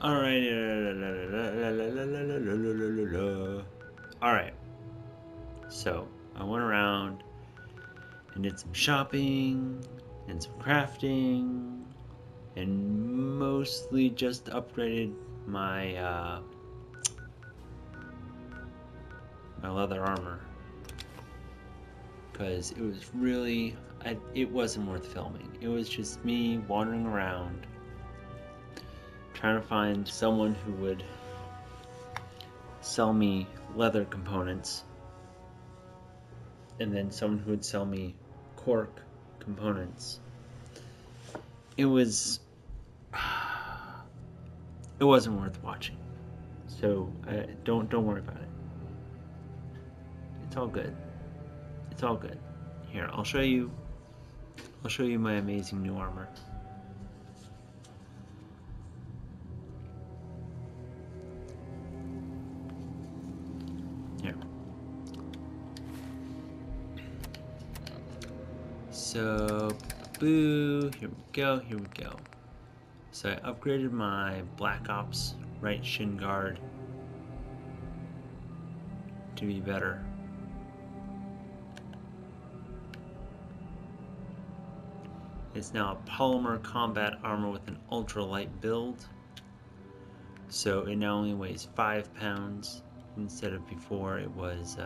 Alright. Alright. So, I went around and did some shopping and some crafting and mostly just upgraded my my leather armor because it was really it wasn't worth filming. It was just me wandering around trying to find someone who would sell me leather components and then someone who would sell me cork components. It was it wasn't worth watching. So don't worry about it. It's all good. It's all good. Here, I'll show you my amazing new armor. Here. So, boo, here we go. So I upgraded my Black Ops right shin guard to be better. It's now a polymer combat armor with an ultralight build. So it now only weighs 5 pounds instead of before it was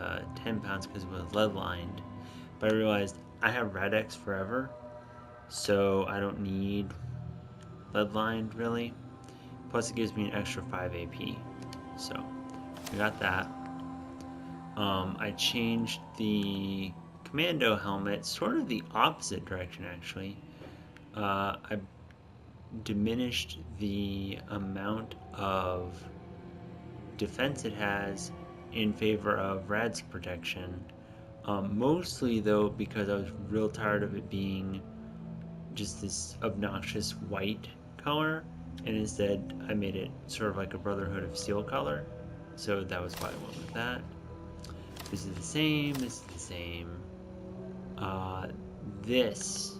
10 pounds because it was lead lined. But I realized I have Radex forever, so I don't need lead lined really. Plus it gives me an extra 5 AP. So I got that. I changed the commando helmet sort of the opposite direction actually. I diminished the amount of defense it has in favor of Rad's protection. Mostly though because I was real tired of it being just this obnoxious white color, and instead I made it sort of like a Brotherhood of Steel color. So that was why I went with that. This is the same, this is the same. This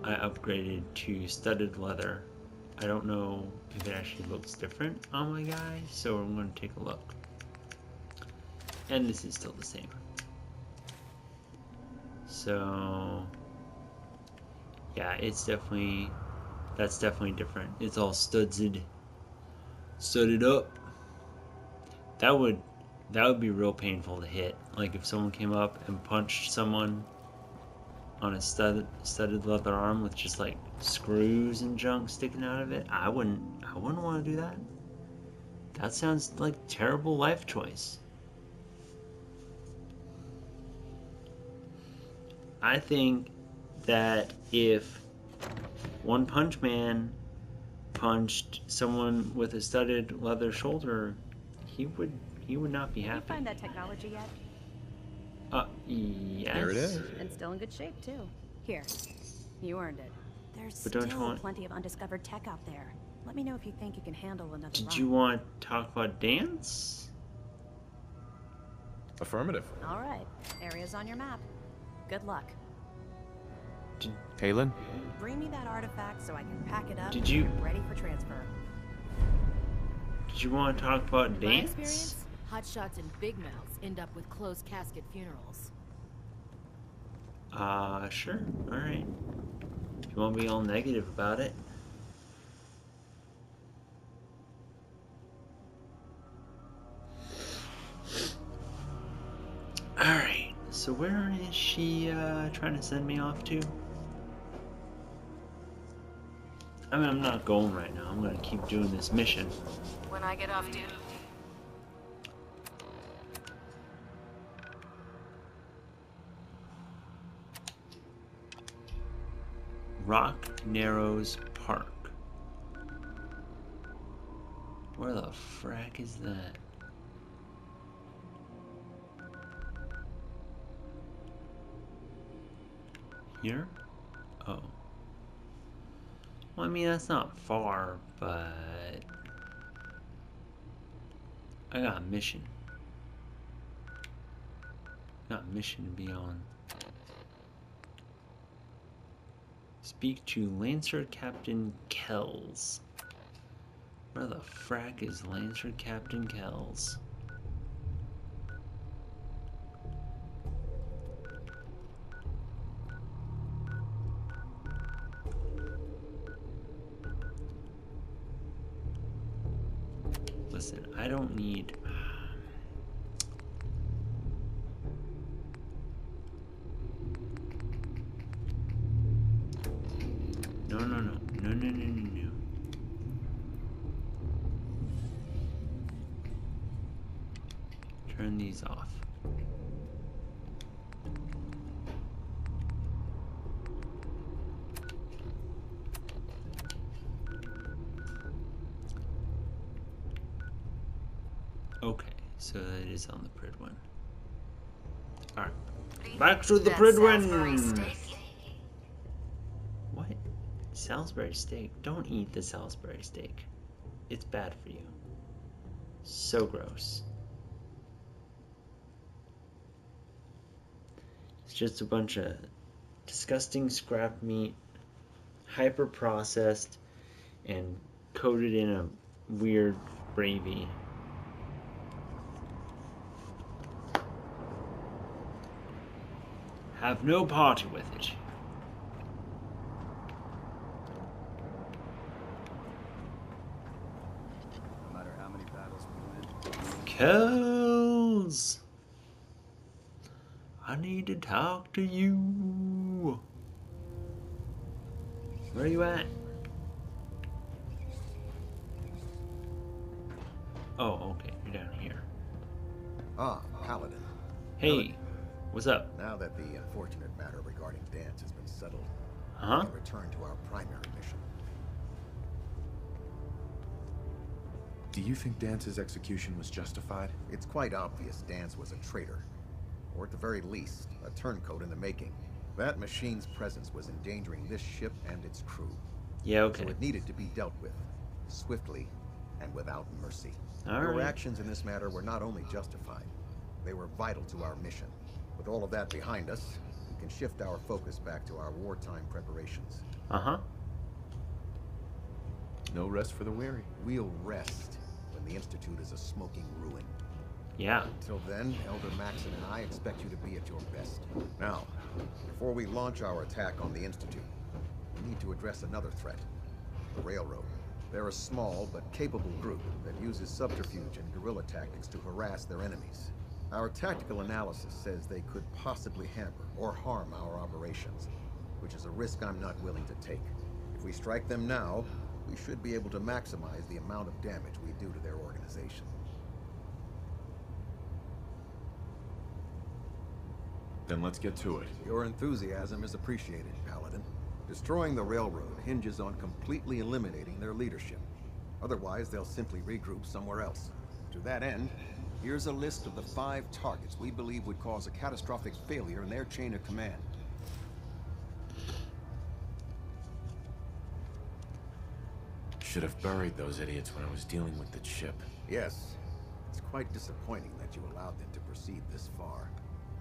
I upgraded to studded leather. I don't know if it actually looks different on my guy, so I'm going to take a look. And this is still the same. So yeah, that's definitely different. It's all studded up. That would be real painful to hit. Like if someone came up and punched someone on a studded leather arm with just like screws and junk sticking out of it, I wouldn't want to do that. That sounds like a terrible life choice. I think that if One Punch Man punched someone with a studded leather shoulder, he would not be happy. Did you find that technology yet? Yes. Here it is. And still in good shape, too. Here, you earned it. There's But don't you still want- plenty of undiscovered tech out there. Let me know if you think you can handle another Did run. you want to talk about dance? Affirmative. All right, areas on your map. Good luck. Halen? Bring me that artifact so I can pack it up Did you- and get ready for transfer. Did you want to talk about In my dance? experience, hotshots and big mouths end up with closed casket funerals. Sure. Alright. If you want to be all negative about it. Alright. So where is she trying to send me off to? I mean, I'm not going right now. I'm going to keep doing this mission. When I get off duty. Rock Narrows Park. Where the frack is that? Here? Oh. Well, I mean, that's not far, but I got a mission. Got a mission to be on. Speak to Lancer Captain Kells. Where the frack is Lancer Captain Kells? Listen, I don't need... No, no, no. No, no, no, no, no. Turn these off. Okay, so that is on the Pridwin. Alright. Back to the Pridwin! What? Salisbury steak? Don't eat the Salisbury steak. It's bad for you. So gross. It's just a bunch of disgusting scrap meat, hyper processed, and coated in a weird gravy. Have no party with it. No matter how many battles we win. Kells! I need to talk to you. Where are you at? Oh, okay, you're down here. Ah, Paladin. Hey, what's up? Now that the unfortunate matter regarding Dance has been settled, we Huh? can return to our primary mission. Do you think Dance's execution was justified? It's quite obvious Dance was a traitor, or at the very least, a turncoat in the making. That machine's presence was endangering this ship and its crew. Yeah, okay. So it needed to be dealt with, swiftly and without mercy. All Your right. actions in this matter were not only justified, they were vital to our mission. With all of that behind us, we can shift our focus back to our wartime preparations. Uh-huh. No rest for the weary. We'll rest when the Institute is a smoking ruin. Yeah. Until then, Elder Maxon and I expect you to be at your best. Now, before we launch our attack on the Institute, we need to address another threat, the Railroad. They're a small but capable group that uses subterfuge and guerrilla tactics to harass their enemies. Our tactical analysis says they could possibly hamper or harm our operations, which is a risk I'm not willing to take. If we strike them now, we should be able to maximize the amount of damage we do to their organization. Then let's get to it. Your enthusiasm is appreciated, Paladin. Destroying the railroad hinges on completely eliminating their leadership. Otherwise, they'll simply regroup somewhere else. To that end, here's a list of the 5 targets we believe would cause a catastrophic failure in their chain of command. Should have buried those idiots when I was dealing with the chip. Yes, it's quite disappointing that you allowed them to proceed this far.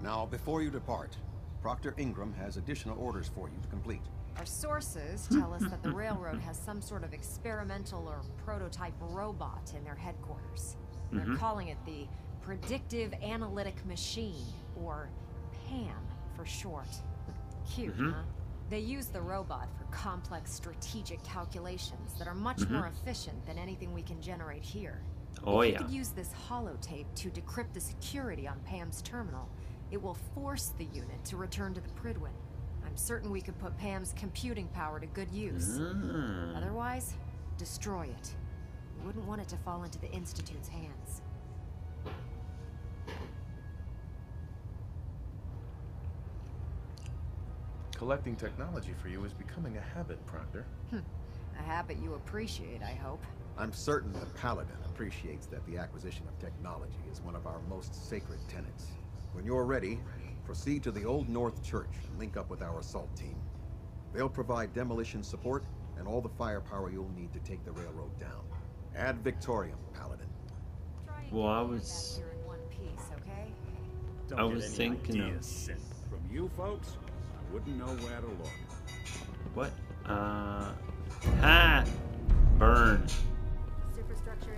Now, before you depart, Proctor Ingram has additional orders for you to complete. Our sources tell us that the railroad has some sort of experimental or prototype robot in their headquarters. They're calling it the Predictive Analytic Machine, or PAM for short. Cute, huh? They use the robot for complex strategic calculations that are much more efficient than anything we can generate here. Oh, If yeah. we could use this holotape to decrypt the security on Pam's terminal, it will force the unit to return to the Pridwin. I'm certain we could put Pam's computing power to good use. Otherwise, destroy it. We wouldn't want it to fall into the Institute's hands. Collecting technology for you is becoming a habit, Proctor. A habit you appreciate, I hope. I'm certain the Paladin appreciates that the acquisition of technology is one of our most sacred tenets. When you're ready, proceed to the Old North Church and link up with our assault team. They'll provide demolition support and all the firepower you'll need to take the railroad down. Ad Victoriam, Paladin. Try and Well, get I all of was- that here in one piece, okay? Don't I get was any thinking of- ideas sent from you folks. I wouldn't know where to look. What? Ha! Burn. structure